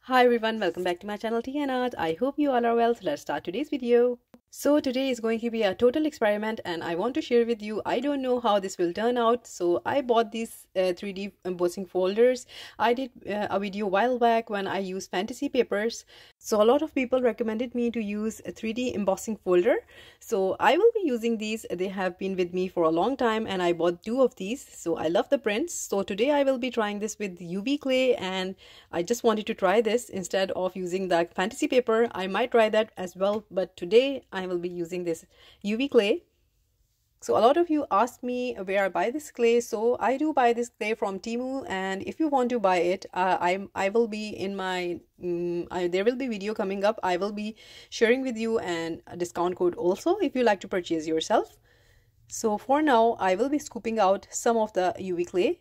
Hi everyone, welcome back to my channel Tea&Art. I hope you all are well. So let's start today's video. So today is going to be a total experiment and I want to share with you. I don't know how this will turn out. So I bought these 3D embossing folders. I did a video a while back when I used fantasy papers. So a lot of people recommended me to use a 3D embossing folder. So I will be using these. They have been with me for a long time and I bought 2 of these. So I love the prints. So today I will be trying this with UV clay and I just wanted to try this instead of using the fantasy paper. I might try that as well, but today I will be using this UV clay. So a lot of you asked me where I buy this clay. So I do buy this clay from Temu, and if you want to buy it, I will be in my there will be video coming up. I will be sharing with you and a discount code also if you like to purchase yourself. So for now, I will be scooping out some of the UV clay.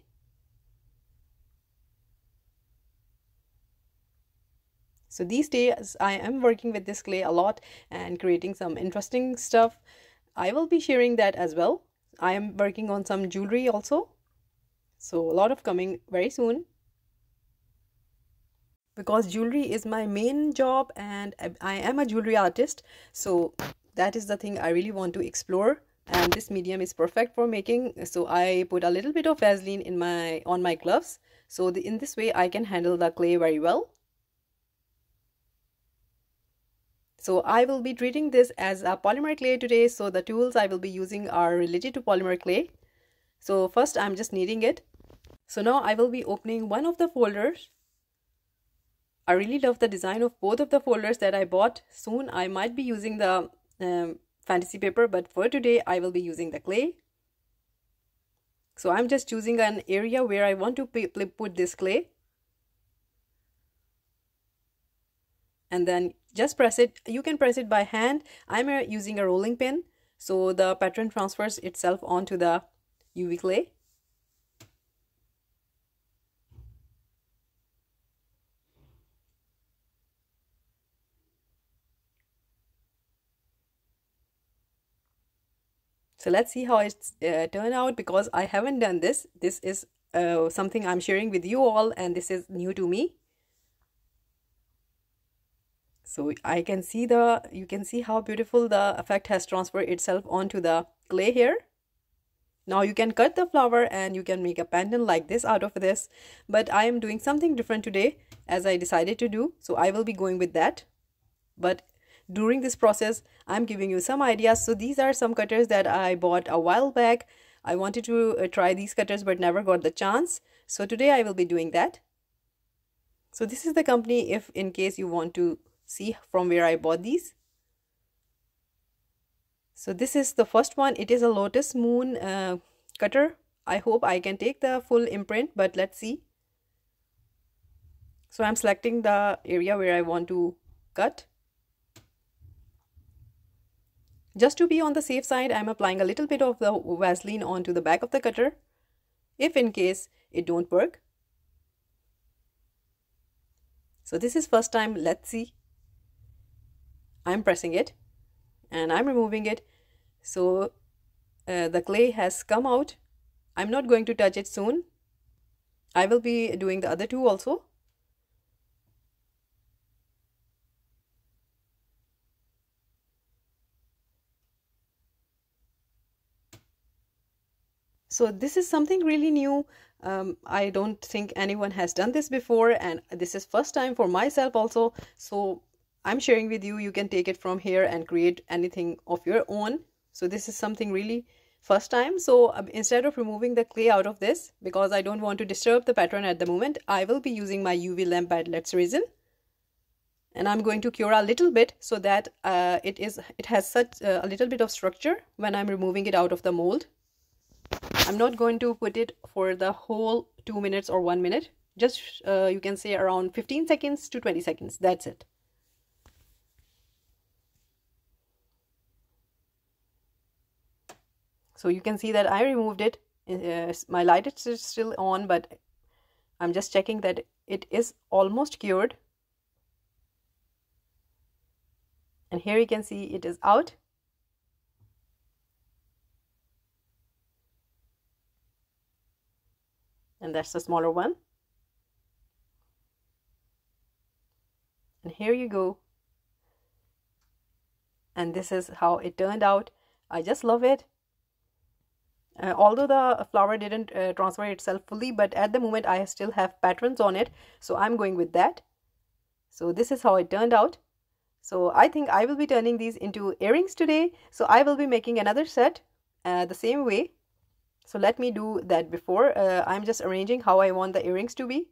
So these days I am working with this clay a lot and creating some interesting stuff. I will be sharing that as well. I am working on some jewelry also. So a lot of coming very soon. Because jewelry is my main job and I am a jewelry artist. So that is the thing I really want to explore. And this medium is perfect for making. So I put a little bit of Vaseline on my gloves. So in this way I can handle the clay very well. So I will be treating this as a polymer clay today. So the tools I will be using are related to polymer clay. So first I'm just kneading it. So now I will be opening one of the folders. I really love the design of both of the folders that I bought. Soon I might be using the fantasy paper, but for today I will be using the clay. So I'm just choosing an area where I want to put this clay. And then just press it. You can press it by hand. I'm using a rolling pin, so the pattern transfers itself onto the UV clay. So let's see how it's turned out, because I haven't done this. This is something I'm sharing with you all, and this is new to me. So I can see you can see how beautiful the effect has transferred itself onto the clay here. Now you can cut the flower and you can make a pendant like this out of this. But I am doing something different today as I decided to do. So I will be going with that. But during this process, I'm giving you some ideas. So these are some cutters that I bought a while back. I wanted to try these cutters but never got the chance. So today I will be doing that. So this is the company, if in case you want to see from where I bought these. So this is the first one. It is a lotus moon cutter. I hope I can take the full imprint, but let's see. So I'm selecting the area where I want to cut. Just to be on the safe side, I'm applying a little bit of the Vaseline onto the back of the cutter, if in case it don't work. So this is first time. Let's see. I'm pressing it and I'm removing it. So the clay has come out. I'm not going to touch it soon. I will be doing the other two also. So this is something really new. I don't think anyone has done this before, and this is first time for myself also. So I'm sharing with you. You can take it from here and create anything of your own. So this is something really first time. So instead of removing the clay out of this, because I don't want to disturb the pattern at the moment, I will be using my UV lamp Teexpert Resin. And I'm going to cure a little bit so that it has such a little bit of structure when I'm removing it out of the mold. I'm not going to put it for the whole 2 minutes or 1 minute. Just you can say around 15 seconds to 20 seconds. That's it. So you can see that I removed it. My light is still on, but I'm just checking that it is almost cured. And here you can see it is out. And that's the smaller one. here you go. And this is how it turned out. I just love it. Although the flower didn't transfer itself fully, but at the moment I still have patterns on it, so I'm going with that. So this is how it turned out. So I think I will be turning these into earrings today. So I will be making another set the same way. So let me do that before. I'm just arranging how I want the earrings to be.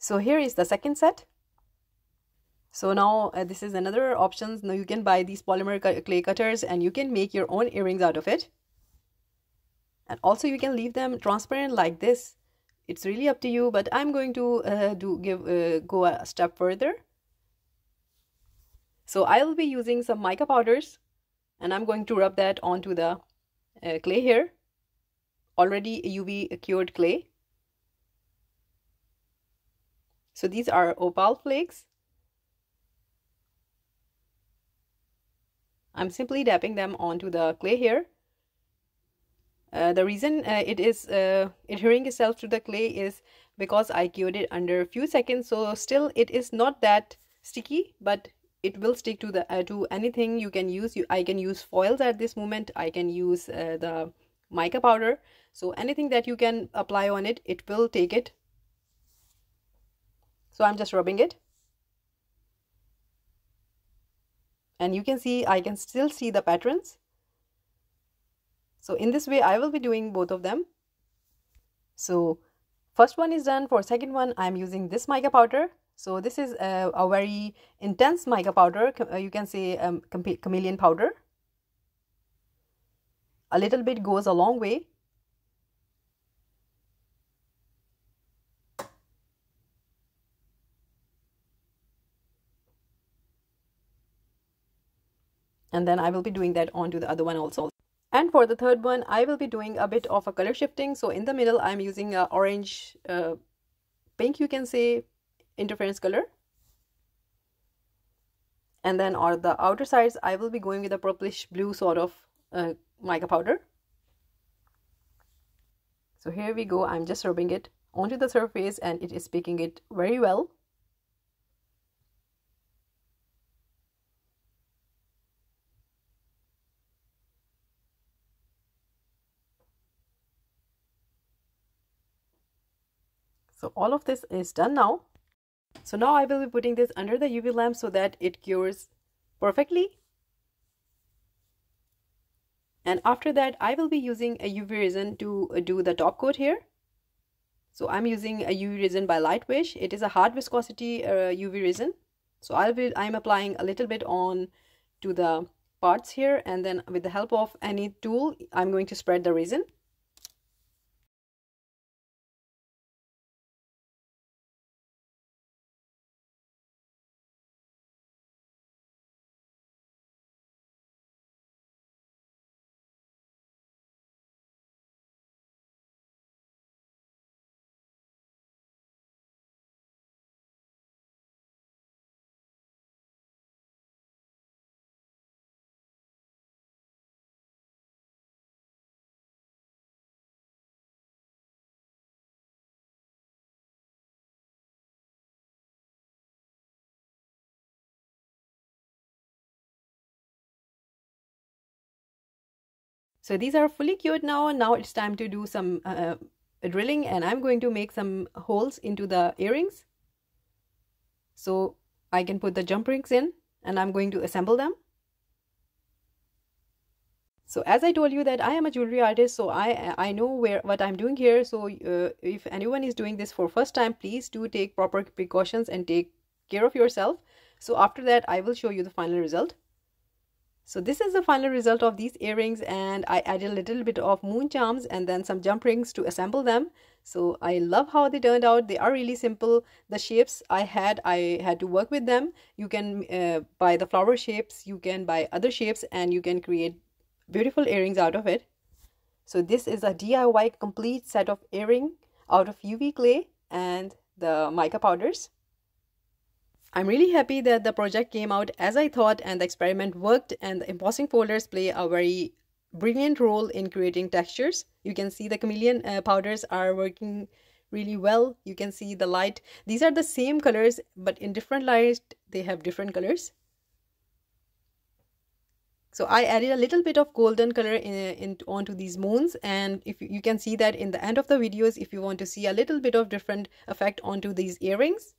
So here is the second set. So now this is another option. Now you can buy these polymer clay cutters and you can make your own earrings out of it. And also you can leave them transparent like this. It's really up to you, but I'm going to go a step further. So I'll be using some mica powders and I'm going to rub that onto the clay here. Already UV cured clay. So these are opal flakes. I'm simply dapping them onto the clay here. The reason it is adhering itself to the clay is because I cured it under a few seconds. So still it is not that sticky, but it will stick to the to anything you can use. I can use foils at this moment. I can use the mica powder. So anything that you can apply on it, it will take it. So I'm just rubbing it. And you can see, I can still see the patterns. So in this way, I will be doing both of them. So first one is done. For second one, I'm using this mica powder. So this is a very intense mica powder. You can say chameleon powder. A little bit goes a long way. And then I will be doing that onto the other one also. And for the third one, I will be doing a bit of a color shifting. So in the middle, I'm using a orange, pink, you can say, interference color. And then on the outer sides, I will be going with a purplish blue sort of mica powder. So here we go. I'm just rubbing it onto the surface and it is picking it very well. So all of this is done now. So now I will be putting this under the UV lamp so that it cures perfectly. And after that, I will be using a UV resin to do the top coat here. So I'm using a UV resin by Lightwish. It is a hard viscosity UV resin. So I'm applying a little bit on to the parts here, and then with the help of any tool, I'm going to spread the resin. So these are fully cured now, and now it's time to do some drilling, and I'm going to make some holes into the earrings. So I can put the jump rings in and I'm going to assemble them. So as I told you that I am a jewelry artist, so I know what I'm doing here. So if anyone is doing this for first time, please do take proper precautions and take care of yourself. So after that, I will show you the final result. So this is the final result of these earrings, and I added a little bit of moon charms and then some jump rings to assemble them. So I love how they turned out. They are really simple. The shapes I had to work with them. You can buy the flower shapes, you can buy other shapes, and you can create beautiful earrings out of it. So this is a DIY complete set of earring out of UV clay and the mica powders. I'm really happy that the project came out as I thought and the experiment worked, and the embossing folders play a very brilliant role in creating textures. You can see the chameleon powders are working really well. You can see the light. These are the same colors, but in different lights they have different colors. So I added a little bit of golden color onto these moons, and if you can see that in the end of the videos if you want to see a little bit of different effect onto these earrings.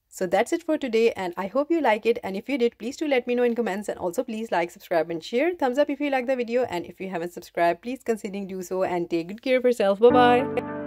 So that's it for today, and I hope you like it, and if you did, please do let me know in comments, and also please like, subscribe and share. Thumbs up if you like the video, and if you haven't subscribed, please consider do so, and take good care of yourself. Bye bye.